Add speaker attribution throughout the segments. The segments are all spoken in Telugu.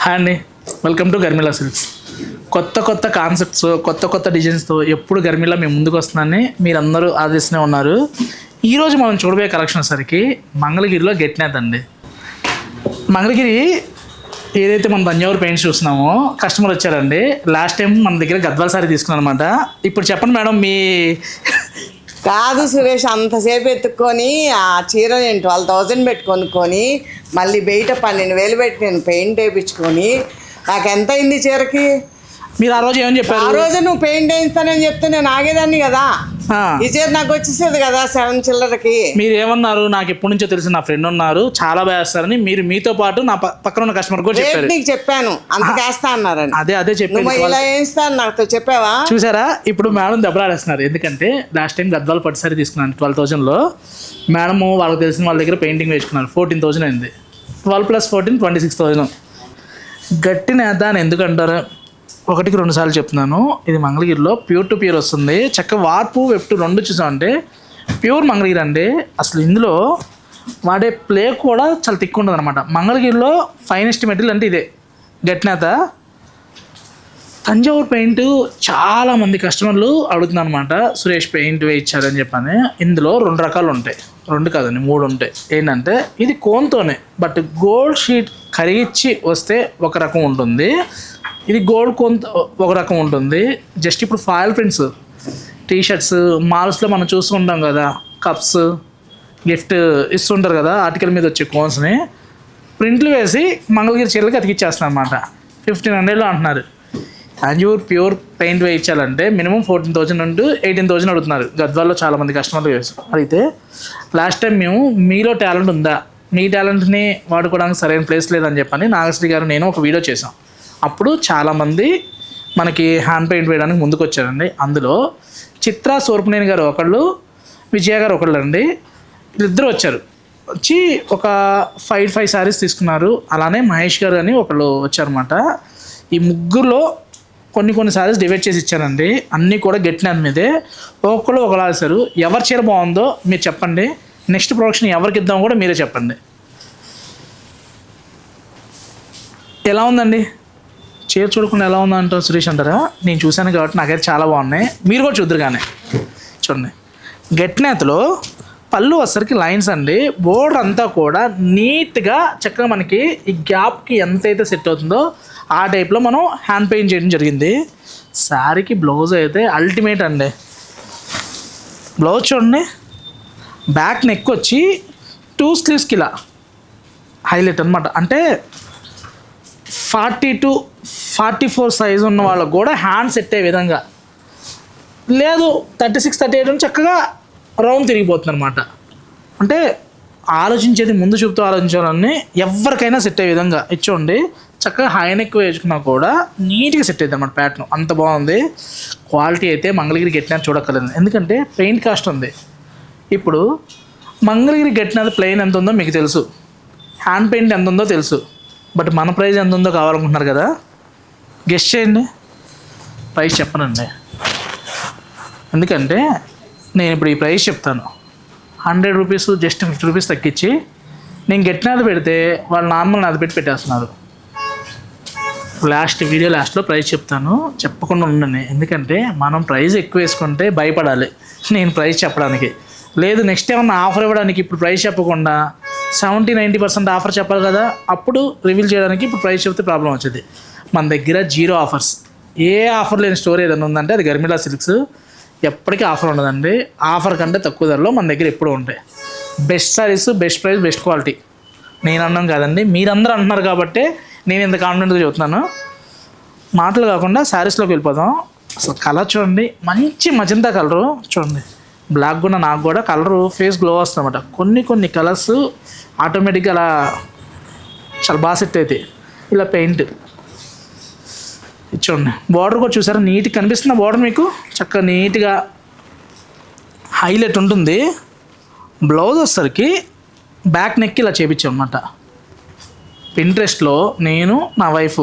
Speaker 1: హాయ్ అండి, వెల్కమ్ టు గర్మిలా సిల్క్స్. కొత్త కాన్సెప్ట్స్, కొత్త డిజైన్స్తో ఎప్పుడు గర్మిలా మేము ముందుకు వస్తున్నానని మీరందరూ ఆదరిస్తూనే ఉన్నారు. ఈరోజు మనం చూడబోయే కలెక్షన్ సరికి మంగళగిరిలో గెట్నేత్ అండి. మంగళగిరి ఏదైతే మనం తంజావూరు పెయింట్స్ చూస్తున్నామో కస్టమర్ వచ్చారండి. లాస్ట్ టైం మన దగ్గర గద్వాల సారీ తీసుకున్నాను అనమాట. ఇప్పుడు చెప్పండి మేడం, మీ
Speaker 2: కాదు సురేష్, అంతసేపు ఎత్తుక్కొని ఆ చీర నేను 12,000 పెట్టి కొనుక్కొని మళ్ళీ బయట 12,000 పెట్టి నేను పెయింట్ వేయించుకొని నాకు ఎంత అయింది చీరకి?
Speaker 1: మీరు ఆ రోజు ఏమని చెప్పారు?
Speaker 2: ఆ రోజు నువ్వు పెయింట్ వేయిస్తానని చెప్తే నేను ఆగేదాన్ని కదా. ఈ చీర నాకు వచ్చేసేది కదా 7 చిల్లరకి.
Speaker 1: మీరు ఏమన్నారు? నాకు ఎప్పటి నుంచో తెలిసి నా ఫ్రెండ్ ఉన్నారు, చాలా బాగా వేస్తారని మీరు మీతో పాటు నా పక్కన ఉన్న కస్టమర్ కూడా చెప్పారు.
Speaker 2: నీకు చెప్పాను అంతకేస్తా అన్నారని.
Speaker 1: అదే చెప్పాను.
Speaker 2: ఇలా వేయిస్తాను నాతో చెప్పావా?
Speaker 1: చూసారా, ఇప్పుడు మేడం దెబ్బలాడేస్తున్నారు. ఎందుకంటే లాస్ట్ టైం గద్వాల పట్టు సారీ తీసుకున్నాను 12,000లో. మేడము వాళ్ళకి తెలిసిన వాళ్ళ దగ్గర పెయింటింగ్ వేసుకున్నారు. 14,000 అయింది. 12 + 14 26,000. గట్టి నేత అని ఎందుకు అంటారు? 1-2 సార్లు చెప్తున్నాను. ఇది మంగళగిరిలో ప్యూర్ టు ప్యూర్ వస్తుంది. చక్క వార్పు వెప్టు 2 చూసామంటే ప్యూర్ మంగళగిరి అండి. అసలు ఇందులో వాడే ప్లే కూడా చాలా తిక్కు ఉంటుంది అనమాట. మంగళగిరిలో ఫైనెస్ట్ మెటీరియల్ అంటే ఇదే గట్నేత. తంజావూరు పెయింట్ చాలామంది కస్టమర్లు అడుగుతున్నారు అనమాట, సురేష్ పెయింట్ వేయించారని చెప్పని. ఇందులో 2 రకాలు ఉంటాయి. 2 కాదండి, 3 ఉంటాయి. ఏంటంటే ఇది కోన్తోనే, బట్ గోల్డ్ షీట్ కరిగిచ్చి వస్తే ఒక రకం ఉంటుంది. ఇది గోల్డ్ కోన్ ఒక రకం ఉంటుంది. జస్ట్ ఇప్పుడు ఫాయిల్ ప్రింట్స్ టీషర్ట్స్ మాల్స్లో మనం చూస్తుంటాం కదా, కప్స్ గిఫ్ట్ ఇస్తుంటారు కదా, ఆర్టికల్ మీద వచ్చే కోన్స్ని ప్రింట్లు వేసి మంగళగిరి చీరలకి అతికిచ్చేస్తాను అనమాట. 1,500లో అంటున్నారు. తంజావూరు ప్యూర్ పెయింట్ వేయించాలంటే మినిమం 14,000 నుండి 18,000 అడుగుతున్నారు. గద్వాల్లో చాలామంది కస్టమర్లు వేసారు. అయితే లాస్ట్ టైం మేము మీలో టాలెంట్ ఉందా, మీ టాలెంట్ని వాడుకోవడానికి సరైన ప్లేస్ లేదని చెప్పని నాగశ్రీ గారు నేను ఒక వీడియో చేసాం. అప్పుడు చాలామంది మనకి హ్యాండ్ పెయింట్ వేయడానికి ముందుకు వచ్చారండి. అందులో చిత్ర సోర్పనేని గారు ఒకళ్ళు, విజయ గారు ఒకళ్ళు అండి. వీళ్ళిద్దరూ వచ్చారు. వచ్చి ఒక 5 శారీస్ తీసుకున్నారు. అలానే మహేష్ గారు అని ఒకళ్ళు వచ్చారన్నమాట. ఈ ముగ్గురులో కొన్ని శారీస్ డివైడ్ చేసి ఇచ్చారండి. అన్నీ కూడా గట్టిన మీదే. ఒక్కొక్కళ్ళు ఒకలా వేశారు. ఎవరి చీర బాగుందో మీరు చెప్పండి. నెక్స్ట్ ప్రొడక్షన్ ఎవరికి ఇద్దామో కూడా మీరే చెప్పండి. ఎలా ఉందండి చీర? చూడకుండా ఎలా ఉందంటారు సురేష్ అంటారా? నేను చూశాను కాబట్టి నాకైతే చాలా బాగున్నాయి. మీరు కూడా చూద్దరు కానీ చూడండి. గట్నేతలో పళ్ళు వచ్చరికి లైన్స్ అండి. బోర్డర్ అంతా కూడా నీట్గా చక్కగా మనకి ఈ గ్యాప్కి ఎంతైతే సెట్ అవుతుందో ఆ టైప్లో మనం హ్యాండ్ పెయింట్ చేయడం జరిగింది. శారీకి బ్లౌజ్ అయితే అల్టిమేట్ అండి. బ్లౌజ్ చూడండి, బ్యాక్ నెక్ వచ్చి 2 స్లీవ్స్కి ఇలా హైలైట్ అనమాట. అంటే 42-44 సైజు ఉన్న వాళ్ళకు కూడా హ్యాండ్ సెట్ అయ్యే విధంగా లేదు. 36-38 చక్కగా రౌండ్ తిరిగిపోతుంది అనమాట. అంటే ఆలోచించేది ముందు చూపుతూ ఆలోచించాలని ఎవరికైనా సెట్ అయ్యే విధంగా ఇచ్చోండి. చక్కగా హై నెక్ వేసుకున్నా కూడా నీట్గా సెట్ అవుతుంది అన్నమాట. ప్యాటర్న్ అంత బాగుంది. క్వాలిటీ అయితే మంగళగిరి గట్టిన చూడక్కర్లేదు, ఎందుకంటే పెయింట్ కాస్ట్ ఉంది. ఇప్పుడు మంగళగిరి గట్టిన ప్లెయిన్ ఎంత ఉందో మీకు తెలుసు, హ్యాండ్ పెయింట్ ఎంత ఉందో తెలుసు. బట్ మన ప్రైస్ ఎంత ఉందో కావాలనుకుంటున్నారు కదా, గెస్ట్ చేయండి. ప్రైస్ చెప్పనండి, ఎందుకంటే నేను ఇప్పుడు ఈ ప్రైస్ చెప్తాను. 100 రూపీస్ జస్ట్ 50 రూపీస్ తగ్గించి నేను గట్టినది పెడితే వాళ్ళు నార్మల్ నాది పెట్టి పెట్టేస్తున్నారు. వీడియో లాస్ట్లో ప్రైస్ చెప్తాను, చెప్పకుండా ఉండండి. ఎందుకంటే మనం ప్రైస్ ఎక్కువ వేసుకుంటే భయపడాలి నేను ప్రైస్ చెప్పడానికి. లేదు నెక్స్ట్ ఏమన్నా ఆఫర్ ఇవ్వడానికి ఇప్పుడు ప్రైస్ చెప్పకుండా 70-90% ఆఫర్ చెప్పాలి కదా, అప్పుడు రివీల్ చేయడానికి ఇప్పుడు ప్రైస్ చెప్తే ప్రాబ్లం వచ్చేది. మన దగ్గర 0 ఆఫర్స్. ఏ ఆఫర్ లేని స్టోర్ ఏదైనా ఉందంటే అది గర్మిలా సిల్క్స్. ఎప్పటికీ ఆఫర్ ఉండదండి. ఆఫర్ కంటే తక్కువ ధరలో మన దగ్గర ఎప్పుడూ ఉంటాయి. Best saris, best price, best quality. నేను అన్నాను కాదండి, మీరందరూ అంటున్నారు కాబట్టి నేను ఇంత కాన్ఫిడెంట్గా చెబుతున్నాను. మాటలు కాకుండా శారీస్లోకి వెళ్ళిపోదాం. అసలు కలర్ చూడండి, మంచి మజంతా కలరు చూడండి. బ్లాక్ కూడా నాకు కూడా కలరు ఫేస్ గ్లో వస్తుంది అన్నమాట. కొన్ని కలర్స్ ఆటోమేటిక్గా అలా చాలా బాగా సెట్ అవుతాయి. ఇలా పెయింట్ చూడండి. బార్డర్ కూడా చూసారా, నీట్గా కనిపిస్తుంది బార్డర్ మీకు. చక్కగా నీట్గా హైలైట్ ఉంటుంది. బ్లౌజ్ వచ్చేసరికి బ్యాక్ నెక్ ఇలా చేపించాం అనమాట. పింట్రెస్ట్లో నేను నా వైఫ్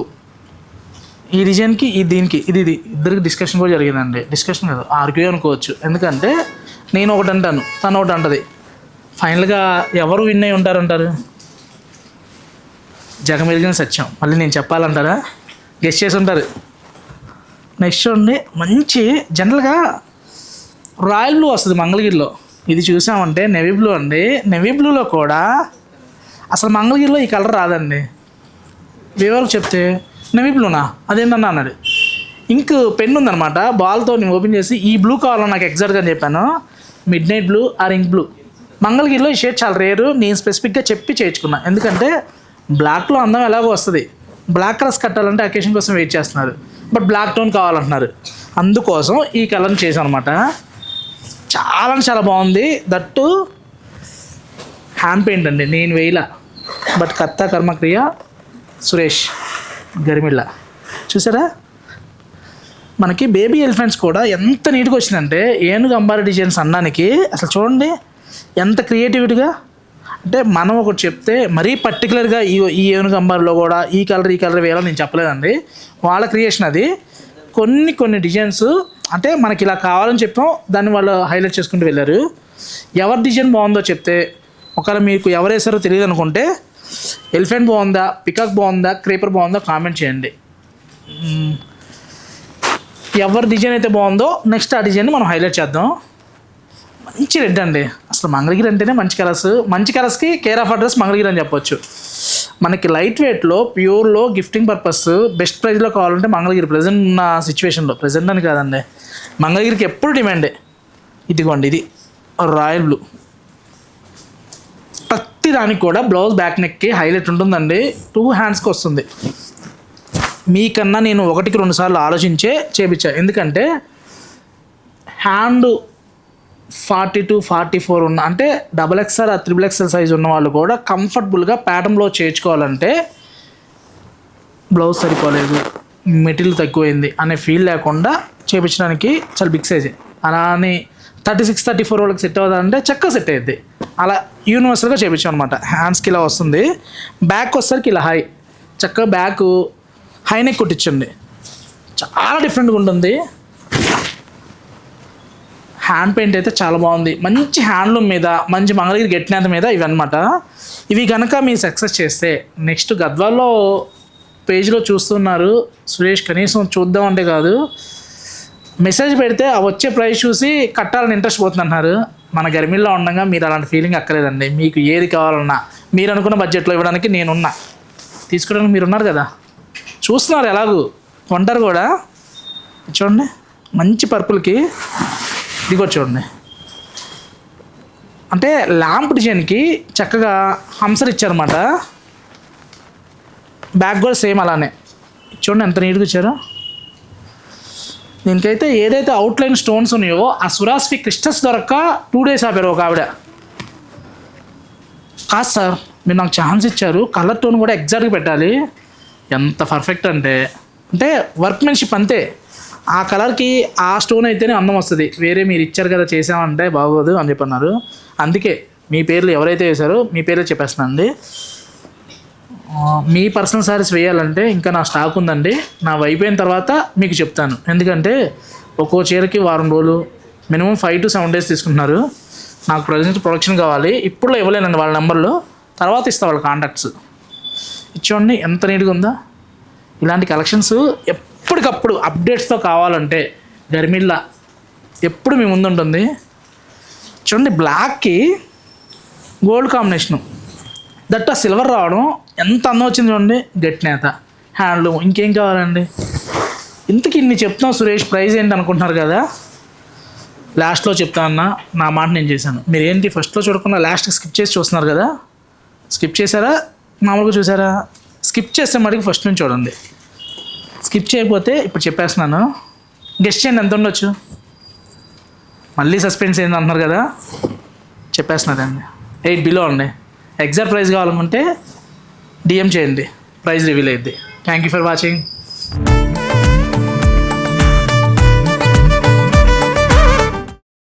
Speaker 1: ఈ డిజైన్కి దీనికి ఇది ఇద్దరికి డిస్కషన్ కూడా జరిగిందండి. డిస్కషన్ కాదు, ఆర్గ్యూ అనుకోవచ్చు. ఎందుకంటే నేను ఒకటి అంటాను, తను ఒకటి అంటది. ఫైనల్గా ఎవరు విన్ అయి ఉంటారంటారు? జగమెరిగిన సత్యం. మళ్ళీ నేను చెప్పాలంటారా? గెస్ట్ చేసి ఉంటారు. నెక్స్ట్ చూడండి, మంచి జనరల్గా రాయల్ బ్లూ వస్తుంది మంగళగిరిలో. ఇది చూసామంటే నెవీ బ్లూ అండి. నెవీ బ్లూలో కూడా అసలు మంగళగిరిలో ఈ కలర్ రాదండి. వివరాలు చెప్తే నెవీ బ్లూనా అదేంటన్నా అన్నాడు. ఇంక్ పెన్ ఉందన్నమాట, బాల్తో నేను ఓపెన్ చేసి ఈ బ్లూ కావాలని నాకు ఎగ్జాక్ట్గా అని చెప్పాను. Midnight blue or ink blue. మంగళగిరిలో ఈ షేడ్ చాలా రేరు. నేను స్పెసిఫిక్గా చెప్పి చేయించుకున్నా, ఎందుకంటే బ్లాక్లో అందం ఎలాగో వస్తుంది. బ్లాక్ కలర్స్ కట్టాలంటే అకేషన్ కోసం వెయిట్ చేస్తున్నారు, బట్ బ్లాక్ టోన్ కావాలంటున్నారు. అందుకోసం ఈ కలర్ని చేశాను అనమాట. చాలా చాలా బాగుంది. దట్టు హ్యాండ్ పెయింట్ అండి, నేను వేయలా, బట్ కర్త కర్మక్రియ సురేష్ గరిమిళ్ళ. చూసారా? మనకి బేబీ ఎలిఫెంట్స్ కూడా ఎంత నీట్గా వచ్చిందంటే ఏనుగు అంబారీ డిజైన్స్ అనడానికి అసలు చూడండి ఎంత క్రియేటివిటీగా. అంటే మనం ఒకటి చెప్తే మరీ పర్టికులర్గా ఈ ఏనుగు అంబారీలో కూడా ఈ కలర్ వేయాలని నేను చెప్పలేదండి. వాళ్ళ క్రియేషన్ అది. కొన్ని డిజైన్స్ అంటే మనకి ఇలా కావాలని చెప్పాం, దాన్ని వాళ్ళు హైలైట్ చేసుకుంటూ వెళ్ళారు. ఎవరి డిజైన్ బాగుందో చెప్తే, ఒకవేళ మీకు ఎవరు వేసారో తెలియదు అనుకుంటే ఎలిఫెంట్ బాగుందా, పికాక్ బాగుందా, క్రేపర్ బాగుందా కామెంట్ చేయండి. ఎవరి డిజైన్ అయితే బాగుందో నెక్స్ట్ ఆ డిజైన్ని మనం హైలైట్ చేద్దాం. మంచి రెడ్ అండి. అసలు మంగళగిరి అంటేనే మంచి కలర్స్కి కేర్ ఆఫ్ అడ్రస్ మంగళగిరి అని చెప్పొచ్చు. మనకి లైట్ వెయిట్లో ప్యూర్లో గిఫ్టింగ్ పర్పస్ బెస్ట్ ప్రైస్లో కావాలంటే మంగళగిరి ప్రజెంట్ ఉన్న సిచ్యువేషన్లో, ప్రజెంట్ అని కాదండి, మంగళగిరికి ఎప్పుడు డిమాండే. ఇదిగోండి, ఇది రాయల్ బ్లూ. ప్రతి దానికి కూడా బ్లౌజ్ బ్యాక్ నెక్కి హైలైట్ ఉంటుందండి. 2 హ్యాండ్స్కి వస్తుంది. మీకన్నా నేను 1-2 సార్లు ఆలోచించే చేపించా, ఎందుకంటే హ్యాండ్ 40-44 ఉన్న అంటే XXL XXL సైజ్ ఉన్న వాళ్ళు కూడా కంఫర్టబుల్గా ప్యాటర్న్లో చేయించుకోవాలంటే బ్లౌజ్ సరిపోలేదు, మెటీరియల్ తక్కువైంది అనే ఫీల్ లేకుండా చేయించడానికి చాలా బిగ్ సైజే. అలా అని 36-34 వాళ్ళకి సెట్ అవుతుందంటే చక్కగా సెట్ అయ్యింది. అలా యూనివర్సల్గా చేయించాం అనమాట. హ్యాండ్స్కి ఇలా వస్తుంది, బ్యాక్ వచ్చేసరికి ఇలా చక్కగా బ్యాక్ హై నెక్ కొట్టించండి, చాలా డిఫరెంట్గా ఉంటుంది. హ్యాండ్ పెయింట్ అయితే చాలా బాగుంది. మంచి హ్యాండ్లూమ్ మీద, మంచి మంగళగిరి గెట్నేత మీద ఇవి అనమాట. ఇవి కనుక మీరు సక్సెస్ చేస్తే నెక్స్ట్ గద్వాల్లో పేజ్లో చూస్తున్నారు సురేష్, కనీసం చూద్దామంటే కాదు, మెసేజ్ పెడితే ఆ వచ్చే ప్రైస్ చూసి కట్టాలని ఇంట్రెస్ట్ పోతుందన్నారు. మన గర్మిల్లో ఉండగా మీరు అలాంటి ఫీలింగ్ అక్కర్లేదండి. మీకు ఏది కావాలన్నా మీరు అనుకున్న బడ్జెట్లో ఇవ్వడానికి నేనున్నా, తీసుకోవడానికి మీరు ఉన్నారు కదా, చూస్తున్నారు ఎలాగూ కొంటారు కూడా. చూడండి మంచి పర్పుల్కి దిగో చూడండి, అంటే ల్యాంప్ డిజైన్కి చక్కగా హంసర్ ఇచ్చారన్నమాట. బ్యాక్ కూడా సేమ్ అలానే చూడండి ఎంత నీట్గా ఇచ్చారో. దీనికైతే ఏదైతే అవుట్లైన్ స్టోన్స్ ఉన్నాయో ఆ సురాస్ఫీ క్రిస్టల్స్ దొరక్క 2 days ఆపారు ఒక ఆవిడ. కాదు సార్ మీరు నాకు ఛాన్స్ ఇచ్చారు, కలర్ టోన్ కూడా ఎగ్జాక్ట్గా పెట్టాలి. ఎంత పర్ఫెక్ట్ అంటే వర్క్మెన్షిప్ అంతే. ఆ కలర్కి ఆ స్టోన్ అయితేనే అందం వస్తుంది, వేరే మీరు ఇచ్చారు కదా చేసామంటే బాగోదు అని చెప్పన్నారు. అందుకే మీ పేర్లు ఎవరైతే వేశారో మీ పేర్లు చెప్పేస్తున్నాను అండి. మీ పర్సనల్ శారీస్ వేయాలంటే ఇంకా నా స్టాక్ ఉందండి, నా అయిపోయిన తర్వాత మీకు చెప్తాను. ఎందుకంటే ఒక్కో చీరకి వారం రోజులు మినిమం 5 to 7 days తీసుకుంటున్నారు. నాకు ప్రజెంట్ ప్రొడక్షన్ కావాలి, ఇప్పుడు ఇవ్వలేనండి వాళ్ళ నెంబర్లు, తర్వాత ఇస్తా వాళ్ళ కాంటాక్ట్స్. ఇచ్చోండి ఎంత నీట్గా ఉందా. ఇలాంటి కలెక్షన్స్ ఎప్పటికప్పుడు అప్డేట్స్తో కావాలంటే గర్మిళ్ళ ఎప్పుడు మీ ముందు ఉంటుంది. చూడండి బ్లాక్కి గోల్డ్ కాంబినేషను, దట్ సిల్వర్ రావడం ఎంత అందం వచ్చింది చూడండి. గట్నేత హ్యాండ్లూమ్ ఇంకేం కావాలండి. ఇంతకి ఇన్ని చెప్తున్నాం సురేష్, ప్రైస్ ఏంటి అనుకుంటున్నారు కదా. లాస్ట్లో చెప్తానన్నా, నా మాట నేను చేశాను. మీరు ఏంటి ఫస్ట్లో చూడకుండా లాస్ట్కి స్కిప్ చేసి చూస్తున్నారు కదా. స్కిప్ చేశారా మామూలుగా చూసారా? స్కిప్ చేస్తే మటుకు ఫస్ట్ నుంచి చూడండి. స్కిప్ చేయకపోతే ఇప్పుడు చెప్పేస్తున్నాను, గెస్ట్ చేయండి ఎంత ఉండొచ్చు. మళ్ళీ సస్పెన్స్ ఏంటి అంటున్నారు కదా, చెప్పేస్తున్నారండి 8 below అండి. ఎగ్జాక్ట్ ప్రైస్ కావాలనుకుంటే డిఎం చేయండి, ప్రైస్ రివీల్ అయ్యింది. Thank you for watching.